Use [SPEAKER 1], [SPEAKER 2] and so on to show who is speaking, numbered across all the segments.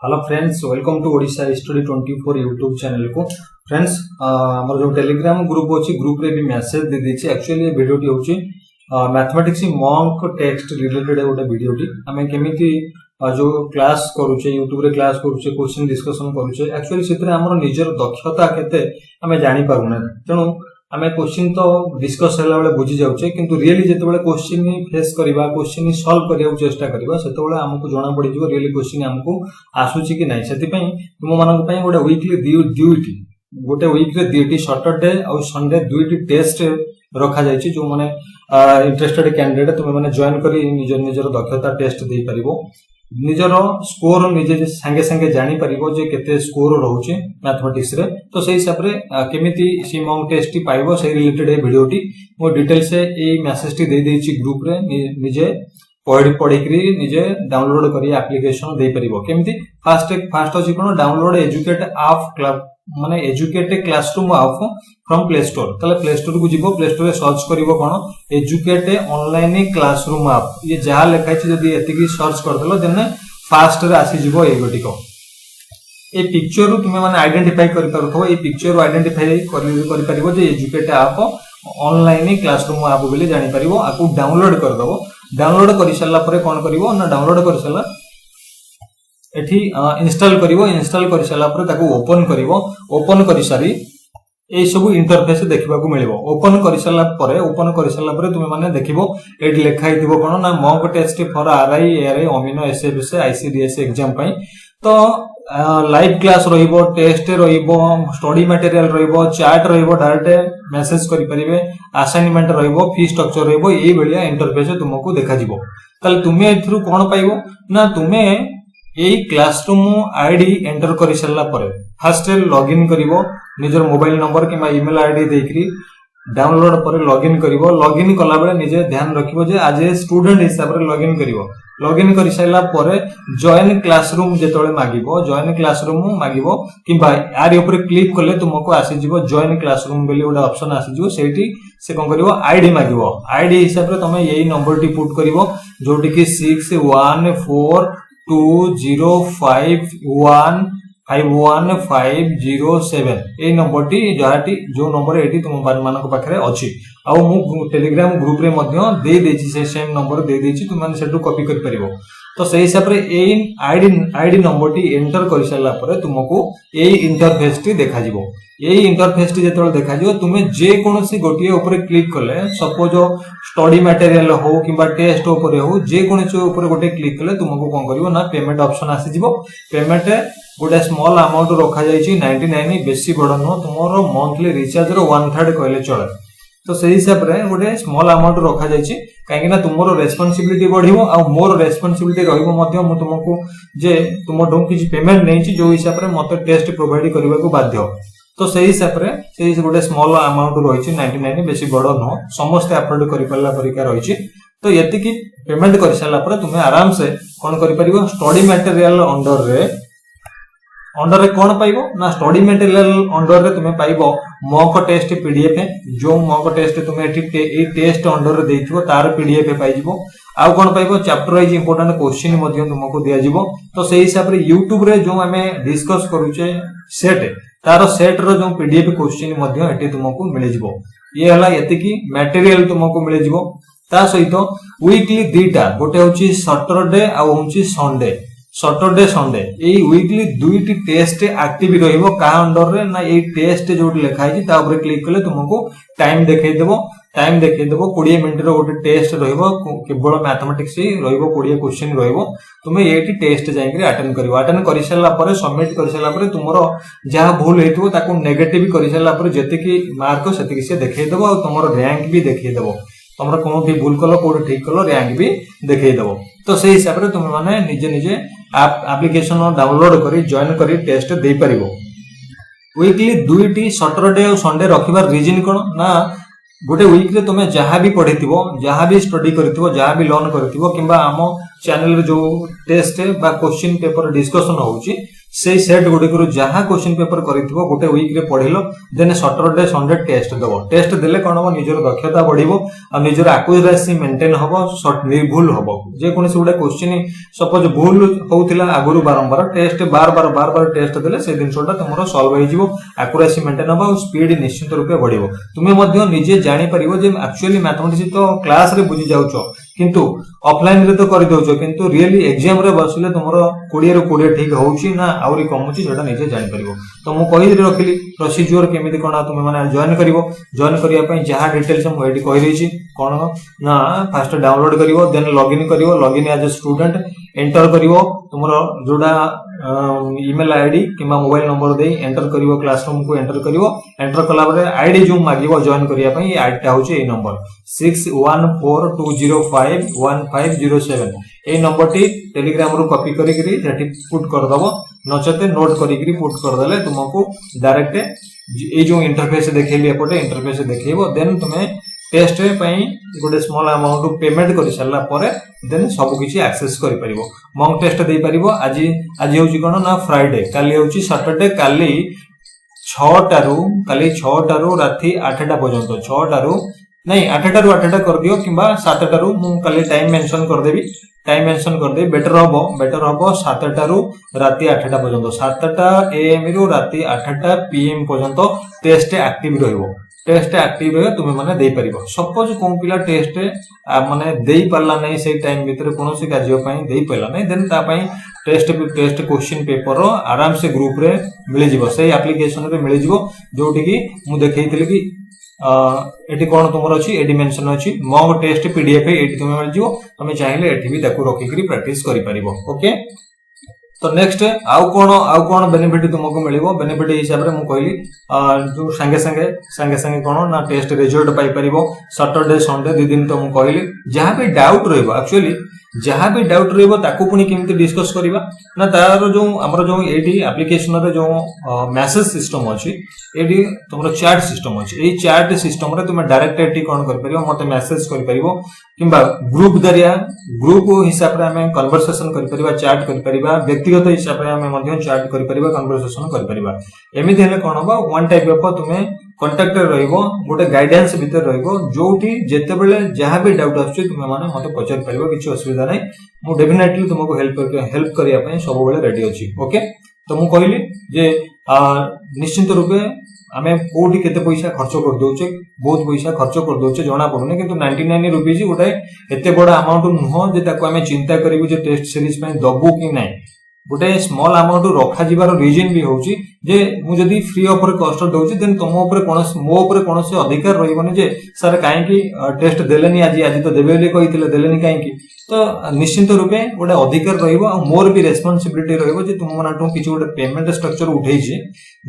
[SPEAKER 1] Hello friends, welcome to Odisha study 24 YouTube channel को। Friends, हमर जो टेलीग्राम ग्रुप अछि, ग्रुप रे भी मैसेज दे दिछि। एक्चुअली ये वीडियो टी होछि मैथमेटिक्स मॉक टेक्स्ट रिलेटेड गोटे वीडियो टी हमें केमिति जो क्लास करूचे यूट्यूब रे क्लास करूचे क्वेश्चन डिस्कशन करूचे। एक्चुअली सेतरे हमर निजर दक्षता केते हमें जानि पारुना, तेणु आमे क्वेश्चन तो डिस्कस होला बेले बुझी जाउचे, किंतु रियली जेते बेले क्वेश्चन फेस करबा, क्वेश्चन सॉल्व करिया चेष्टा करबा, सेते बेले हमकु जणा पड़ी जिवो रियली क्वेश्चन हमकु आसुची कि नै। सेति पई तुम मानक पई गोटे वीकली ड्यूटी, गोटे वीक रे दुईटी सैटरडे और संडे दुईटी टेस्ट रखा जायछि। जो माने इंटरेस्टेड कैंडिडेट तुम माने जॉइन करी निजर निजर दक्षता टेस्ट दे परिबो, निजर स्कोर निजे संगे संगे जानी परिबो जे केते स्कोर रहउचे मैथमेटिक्स रे। तो सेही हिसाब रे केमिति सी मॉक टेस्ट टी पाइबो से रिलेटेड ए वीडियो टी मो डिटेल से ए मैसेज टी दे देछि ग्रुप रे। निजे पढ़ी करी निजे डाउनलोड करी एप्लीकेशन दे परिबो। केमिति फास्ट अछि कोन डाउनलोड एजुकेट ऐप क्लब माने educate classroom app from play store. तले प्ले स्टोर को जिवो, प्ले स्टोर रे सर्च करिवो कोन एजुकेट ऑनलाइन क्लासरूम ऐप। ये जहा लिखा छै जदी एतिकी सर्च कर देलो देन फास्ट रे आसी जिवो ए गोटिको। ए पिक्चर रु तुमे माने आइडेंटिफाई करि परथो, ए पिक्चर रु आइडेंटिफाई करि परिबो जे Educate app online classroom app बोली जानि परिबो। आकु डाउनलोड कर दबो। डाउनलोड करि सल्ला परे कोन करिवो ना डाउनलोड करि सल्ला एठी इंस्टॉल करिवो। इंस्टॉल करि सल्ला परे ताकू ओपन करिवो। ओपन करि सारी ए सब इंटरफेस देखिबा को मिलिबो। ओपन करि सल्ला परे तुमे माने देखिबो एठी लिखा हिथिबो कोन ना mock test for RI ARI अमीनो एसएफएस आईसीडीएस एग्जाम पई। तो लाइव क्लास रहिबो, टेस्ट रहिबो, स्टडी मटेरियल रहिबो, चैट रहिबो, डायरेक्ट मेसेज करि परिबे, असाइनमेंट रहिबो, फी स्ट्रक्चर रहिबो। एई बेलिया इंटरफेस तुमको देखा जिवो। ताले तुमे एथरु कोन पाइबो ना तुमे एई क्लासरूम आईडी एंटर करि सल्ला परे फर्स्ट लॉगिन करिवो। निजर मोबाइल नंबर किबा ईमेल आईडी देकरी डाउनलोड परे लॉगिन करिवो। लॉगिन कला बेले निजे ध्यान रखिबो जे आज स्टूडेंट हिसाब रे लॉगिन करिवो। लॉगिन करि सैला परे जॉइन क्लासरूम जेतोले मागिबो, जॉइन क्लासरूम मागिबो किबा यार ऊपर क्लिक करले तुमको आसी जिवो जॉइन क्लासरूम बेले ओडा ऑप्शन आसी जिवो। सेठी से कोन करिवो आईडी मागिबो। आईडी हिसाब रे तमे एई नंबर टी पुट करिवो जोटी कि 614205151507 ए नंबर टी जहाटी जो नंबर एटी तुम मानक पाखरे अछि। आ मु टेलीग्राम ग्रुप रे मध्य दे देछि, से सेम नंबर दे देछि, तुम माने सेटू कॉपी कर परिबो। तो सही हिसाब रे ए आईडी नंबर टी एंटर कर सला परे तुमको ए इंटरफेस टी देखा जिवो। ए इंटरफेस टी जेतोल देखा जिवो तुमे जे कोनोसी गोटिए ऊपर क्लिक करले, सपोज स्टडी मटेरियल हो किबा टेस्ट ऊपर हो, जे कोनोसी ऊपर गोटे क्लिक करले तुमको कोन करिवो ना पेमेंट ऑप्शन आसी जिवो। पेमेंट गोटे स्मॉल अमाउंट रखा जायछि 99, बेसी बड़ न तुमरो मंथली रिचार्ज रो 1/3 कहले चले। तो सही हिसाब रे गोटे स्मॉल अमाउंट रखा जायछि काहे ना तुमरो रेस्पोंसिबिलिटी बढ़िबो आ मोर रेस्पोंसिबिलिटी रहिबो मध्य मु तुमको जे तुमडो किछि पेमेंट नैछि जो हिसाब रे मते टेस्ट प्रोवाइड करबा को बाध्य। तो सही हिसाब रे सेही गोटे स्मॉल अमाउंट रहिछि 99, बेसी बड़ न समस्त अफोर्ड करि परला परिका रहिछि। तो यति की पेमेंट कर सला पर तुमे आराम से कोन करि परिबो स्टडी मटेरियल अंडर रे कोन पाइबो ना स्टडी मटेरियल अंडर रे तुमे पाइबो मॉक टेस्ट पीडीएफ। जो मॉक टेस्ट तुमे एठी ए टेस्ट अंडर रे देथिबो तार पीडीएफ पाइजिबो। आ कोन पाइबो चैप्टर वाइज इंपोर्टेंट क्वेश्चन मध्य तुमको दिया जिवो। तो सेही हिसाब रे YouTube रे जो हमें डिस्कस करूचे सेट तार सेट रो जो पीडीएफ क्वेश्चन मध्य एठी तुमको मिले जिवो। ये हला यति की मटेरियल तुमको मिले जिवो। ता सहित वीकली दीटा गोटे होची सैटरडे आ होची संडे, सैटरडे संडे ए वीकली दुईटी टेस्ट एक्टिव रहिबो। का अंडर रे ना ए टेस्ट जोटी लिखा है ता ऊपर क्लिक करले तुमको टाइम देखाई देबो। 20 मिनिट रो गोटे टेस्ट रहिबो, केवल मैथमेटिक्स ही रहिबो, 20 क्वेश्चन रहिबो। तुमे एटी टेस्ट जाइकरी अटेंड करिवो। अटेंड करि सला परे सबमिट करि सला परे तुमरो जहा भूल हेतु ताको नेगेटिव करि सला परे जति की मार्क सेति की से देखाई देबो। आ तुमरो रैंक भी देखाई देबो। तुमरा कोनो भी भूल कलो कोड ठीक कलो रैंक भी देखाई देबो। तो सेही हिसाब रे तुम माने निजे निजे एप्लीकेशन डाउनलोड करी जॉइन करी टेस्ट दे परिबो। वीकली दुईटी सैटरडे और संडे रखिबार रीजन कोन ना गोटे वीक रे तुमे जहां भी पढिथिबो, जहां भी स्टडी करथिबो, जहां भी लर्न करथिबो किबा आमो चैनल रे जो टेस्ट बा क्वेश्चन पेपर डिस्कशन होउची से सेट गुडी करू जहां क्वेश्चन पेपर करिथिबो गोटे वीक रे पढिलो देन सैटरडे संडे टेस्ट देबो टेस्ट देले कोन हो निजर दक्षता बढ़िबो आ निजर एक्यूरेसी मेंटेन हबो निर्भुल हबो जे कोनसे गुडे क्वेश्चन सपोज भूल होउथिला आगुरु बारंबार टेस्ट बार बार टेस्ट देले से दिनसोटा तुमरो सॉल्व होई जिवो एक्यूरेसी मेंटेन हबो स्पीड निश्चित रूपे बढ़िबो तुमे मध्य निजे जानि परिबो जे एक्चुअली मैथमेटिक्स तो क्लास रे बुझी जाउछो किंतु ऑफलाइन रे तो करि दउछो किंतु रियली एग्जाम रे बसले तुमरो 20 रो 20 ठीक होउची ना आउरी कमुची सेटा निजे जानि परिबो तो मु कहि रखिली प्रोसीजर केमिति कोना तुमे माने जॉइन करिया पई जहा डिटेल्स हम एडी कहि रही छी कोन ना फर्स्ट डाउनलोड करिवो then login as a student enter करिवो तुमरो जोडा ईमेल आईडी किबा मोबाइल नंबर दे एंटर करिवो क्लासरूम को एंटर कला बरे आईडी जो मागिवो जॉइन करिया पई आईडी होची ए नंबर 6142051507 ए नंबर टी टेलीग्राम रो कॉपी करी जेठी पुट कर दबो नचते नोट करी पुट कर देले तुमको डायरेक्ट ए जो इंटरफेस देखेली एपटे इंटरफेस देखेबो देन तुमे टेस्ट पई गोटे स्मॉल अमाउंट पेमेंट करि सरला परे देन सब किछि एक्सेस करि परिबो मॉक टेस्ट देई परिबो आज होची कोन ना फ्राइडे काली होची सैटरडे काली 6 टारू राती 8टा पर्यंत 6 टारू नहीं 8टारू 8टा कर दियो किबा 7टारू मु काली टाइम मेंशन कर दे बेटर हबो 7टारू राती 8टा पर्यंत 7टा एएम रो राती 8टा पीएम पर्यंत टेस्ट एक्टिव रहइबो टेस्ट एक्टिव रहे तुम माने दे परिबो सपोज कोन पिला टेस्ट माने देई परला नै से टाइम भीतर कोनोसी कार्य पई देई परला नै देन ता पई टेस्ट क्वेश्चन पेपर आराम से ग्रुप रे मिलि जिवो से एप्लीकेशन रे मिलि जिवो जोटी की मु देखैतिले कि एटी कोन तुमर अछि एडी मेंशन अछि मॉक टेस्ट पीडीएफ एटी तुम मिल जिवो तुम चाहिले एटी भी ताकू रखि करी प्रैक्टिस करि परिबो ओके तो नेक्स्ट आउ कोन बेनिफिट तुमको मिलिबो बेनिफिट हिसाब रे मु कहली जो संगे कोन ना टेस्ट रिजल्ट पाई परिबो सैटरडे संडे दि दिन तो मु कहली जहां भी डाउट रहइबो एक्चुअली जहां भी डाउट रहइबो ताकू पुनी केमिति डिस्कस करिबा ना तार जो हमर जो एडी एप्लीकेशन रे जो मैसेज सिस्टम अछि एडी तुमरो चैट सिस्टम अछि एई चैट सिस्टम रे तुम डायरेक्ट एटी कोन कर परिबो मते मैसेज कर परिबो किबा ग्रुप हिसाब रे हमें कन्वर्सेशन कर परिबा चैट कर परिबा व्यक्तिगत हिसाब रे हमें मध्य चैट कर परिबा कन्वर्सेशन कर परिबा एमिति हेले कोन होबा वन टाइप ऑफ तुमे कांटेक्ट रहइबो गोटे गाइडेंस भीतर रहइबो जोठी जेते बेले जहां भी डाउट आछे तुमे माने मते पचार परिबो किछ असुविधा नै मु डेफिनेटली तुमको हेल्प करिया पई सब बेले रेडी अछि ओके तो मु कहली जे निश्चित रूपे आमे कोठी केते पैसा खर्च कर दोचे बहुत पैसा खर्च कर दोचे जणा पडने किंतु 99 रुपीस गोटे एते बडा अमाउंट नुहो जे ताको आमे चिंता करिवु जे टेस्ट सीरीज पई दबु कि नै गोटे स्मॉल अमाउंट रखा जिबार रीजन भी होची जे मु जदी free of cost Dochi then तुम ऊपर मो ऊपर कोनोसी अधिकार रहइबनी जे सर काहे की टेस्ट देलेनी आज तो देबेली कहितले देलेनी काहे की तो निश्चित रूपे गोटे अधिकार रहइबो आ मोर भी रेस्पोंसिबिलिटी रहइबो जे तुम मनाटो किछ गोटे पेमेंट स्ट्रक्चर उठै छी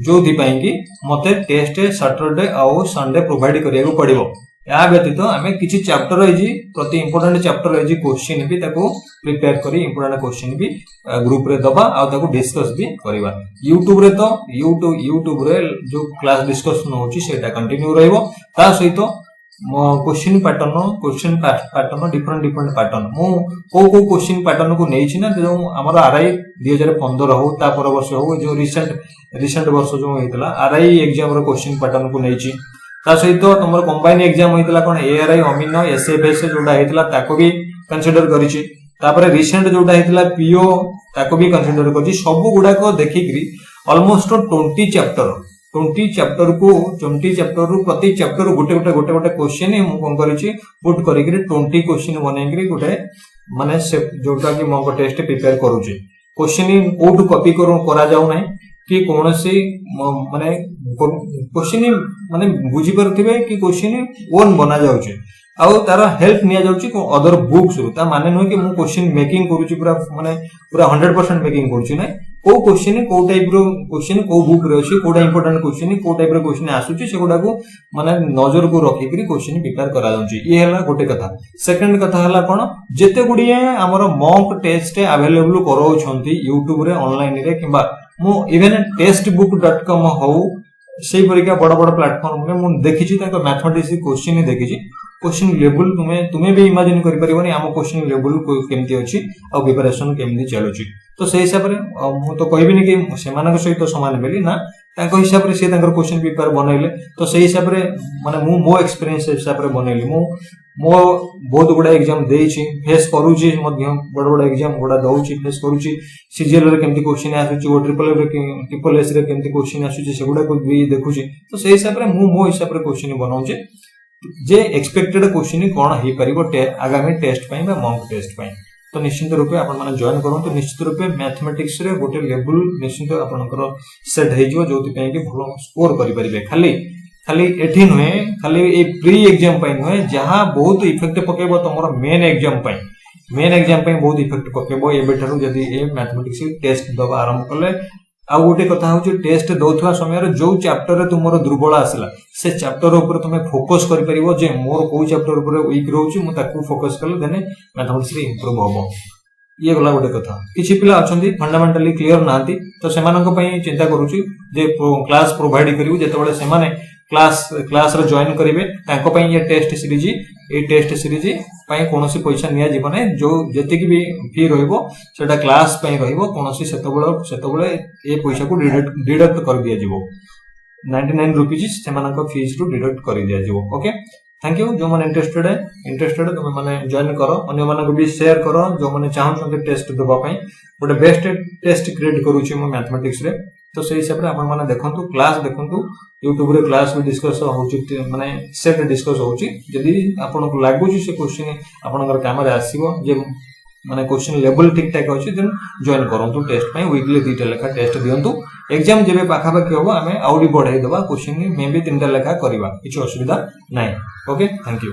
[SPEAKER 1] जो दि पई की मते टेस्ट सैटरडे आ संडे प्रोवाइड करिया पड़िबो या व्यतीत आमे किछि चैप्टर रहिजी प्रति इंपोर्टेंट चैप्टर रहिजी क्वेश्चन भी ताको प्रिपेयर करी इंपोर्टेंट क्वेश्चन भी ग्रुप रे दबा आ ताको डिस्कस भी करबा YouTube रे तो YouTube रे जो क्लास डिस्कशन होची सेटा कंटिन्यू रहइबो ता सहित क्वेश्चन पैटर्न डिफरेंट पैटर्न मु को क्वेश्चन पैटर्न को नै छी ना जो हमर आरआई 2015 हो ता पर वर्ष हो जो रिसेंट वर्ष जो हेतला आरआई एग्जाम रो क्वेश्चन पैटर्न को नै छी ता सहित तुमर कंबाइन एग्जाम होइतला कोन एआरआई अमीनो एसएफएस जोडा हेतला ताको भी कंसीडर करिछि तापरे रिसेंट जोडा हेतला पीओ ताको भी कंसीडर करिछि सब गुडा को देखिकरी ऑलमोस्ट 20 चैप्टर रु प्रति चैप्टर गोटे क्वेश्चन मु कोन करिछि पुट करिकरी 20 क्वेश्चन बनेकरी गोटे माने से जोटा कि मॉक टेस्ट प्रिपेयर करूछि क्वेश्चन कोठु कॉपी करा जाउ नै कि कोनोसी माने क्वेश्चन माने बुझी परथिबे कि क्वेश्चन ओन बना जाउछि आ तार हेल्प निया जाउछि को अदर बुक्स ता माने न कि मु क्वेश्चन मेकिंग करूछि पूरा 100% मेकिंग करूछि नै को क्वेश्चन को टाइप रो क्वेश्चन को बुक रे अछि कोडा इंपोर्टेंट क्वेश्चन को टाइप रो क्वेश्चन आसुछि से कोडा को माने नजर को रखि करी क्वेश्चन प्रिपेयर करा जाउछि ये हला गोटे कथा सेकंड कथा हला कोन जेते गुडिए हमर मॉक टेस्ट अवेलेबल करो छंती YouTube रे ऑनलाइन रे किबा मु इवन testbook.com हो सेही परिका बड़ प्लेटफॉर्म रे मु देखिछि ताको मैथमेटिक्स क्वेश्चन देखिछि क्वेश्चन लेवल तुम्हें भी इमेजिन करि परिबोनी आम क्वेश्चन लेवल केमती अछि आ प्रिपरेशन केमती चलुची तो से हिसाब रे मु तो कहबिनी कि सेमानक सहित समान बेली ना तांको हिसाब रे से तांकर क्वेश्चन पेपर बनैले तो से हिसाब रे माने मु मो एक्सपीरियंस हिसाब रे बनैली मु मो बहुत गुडा एग्जाम देछि फेस करूची मध्य बड़ एग्जाम गुडा दउची फेस करूची सीजीएल रे केमती क्वेश्चन आसुची ओ ट्रिपल एस रे केमती क्वेश्चन आसुची सेगुडा को भी देखुची तो से हिसाब रे मु मो हिसाब रे क्वेश्चन बनाउची जे एक्सपेक्टेड क्वेश्चन कोन हे परिबो आगामी टेस्ट पई बा मॉक टेस्ट पई तो निश्चित रूपे आपण माने जॉइन करंतु निश्चित रूपे मैथमेटिक्स रे गोटे लेवल निश्चित आपनकर सेट हे जो जोति पई कि भलो स्कोर करि परिबे खाली एठी नहे खाली ए प्री एग्जाम पई नहे जहां बहुत इफेक्ट पकेबो तमरो मेन एग्जाम पई बहुत इफेक्ट पकेबो एबेठारु जदी ए मैथमेटिक्स टेस्ट दबा आरंभ करले आ गोटे कथा होची टेस्ट दउथवा समय रे जो चैप्टर रे तुमरो दुर्बल आसला से चैप्टर ऊपर तुमे फोकस करि परिबो जे मोर को चैप्टर ऊपर वीक रहउची मु ताकू फोकस करले देने मैथमेटिक्स रे इंप्रूव होबो ये गला गोटे कथा किछि पिला अछंती फंडामेंटली क्लियर नांती तो सेमानक पई चिंता करूची जे क्लास प्रोवाइड करिवु जेते बळे सेमाने क्लास रे जॉइन करिवे तांको पई ये टेस्ट सीरीज पई कोनोसी पैसा निया जीवने जो जति की भी फी रहइबो सेटा क्लास पई रहइबो कोनोसी सेतबळे ए पैसा को डिडक्ट कर दिया जीवो 99 रुपीस सेमानक फीस टू डिडक्ट कर दिया जीवो ओके थैंक यू जो माने इंटरेस्टेड तुम माने जॉइन करो अन्य मानक भी शेयर करो जो माने चाहछन टेस्ट देबा पई गोटे बेस्ट टेस्ट क्रिएट करूची म मैथमेटिक्स रे तो से हिसाब रे आपण माने देखंतु क्लास देखंतु YouTube रे क्लास भी डिस्कस होउची माने सेट डिस्कस होउची जदी आपण को लागुची से क्वेश्चन आपनकर काम रे आसीबो जे माने क्वेश्चन लेवल ठीक ठाक अछि देन जॉइन करंतु टेस्ट पई वीकली 2टा लेखा टेस्ट दियंतु एग्जाम जेबे पाखा पाखी होबो हमें आउडी बढ़ाई देबा क्वेश्चन मे भी 3टा लेखा करबा किछ असुविधा नाही ओके थैंक यू